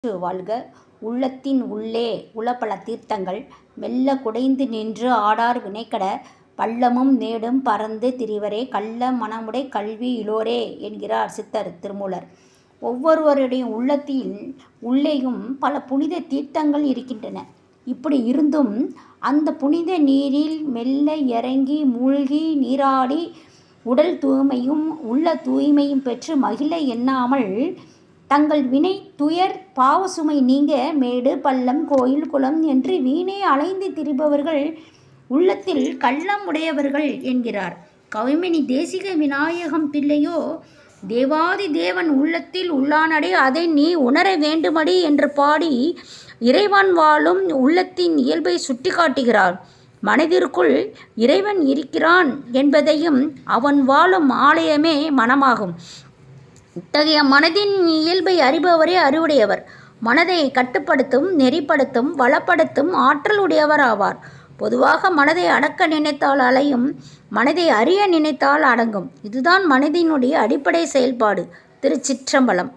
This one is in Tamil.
வாழ்க. உள்ளத்தின் உள்ளே உளப்பல தீர்த்தங்கள் மெல்ல குடைந்து நின்று ஆடார் வினைக்கட பள்ளமும் நேடும் பறந்து திரிவரே கள்ள மனமுடை கல்வி இலோரே என்கிறார் சித்தர் திருமூலர். ஒவ்வொருவருடைய உள்ளத்தின் உள்ளேயும் பல புனித தீர்த்தங்கள் இருக்கின்றன. இப்படி இருந்தும் அந்த புனித நீரில் மெல்ல இறங்கி மூழ்கி நீராடி உடல் தூய்மையும் உள்ள தூய்மையும் பெற்று மகிழ எண்ணாமல் தங்கள் வினை துயர் பாவசுமை நீங்க மேடு பள்ளம் கோயில் குளம் என்று வீணே அலைந்து திரிபவர்கள் உள்ளத்தில் கள்ளம் உடையவர்கள் என்கிறார் கவிமணி தேசிக விநாயகம் பிள்ளையோ. தேவாதி தேவன் உள்ளத்தில் உள்ளானடே அதை நீ உணர வேண்டுமடி என்று பாடி இறைவன் வாழும் உள்ளத்தின் இயல்பை சுட்டி காட்டுகிறார். மனதிற்குள் இறைவன் இருக்கிறான் என்பதையும் அவன் வாழும் ஆலயமே மனமாகும். இத்தகைய மனதின் இயல்பை அறிபவரே அறிவுடையவர். மனதை கட்டுப்படுத்தும் நெறிப்படுத்தும் வளப்படுத்தும் ஆற்றல் உடையவர் ஆவார். பொதுவாக மனதை அடக்க நினைத்தால் அலையும், மனதை அறிய நினைத்தால் அடங்கும். இதுதான் மனதினுடைய அடிப்படை செயல்பாடு. திருச்சிற்றம்பலம்.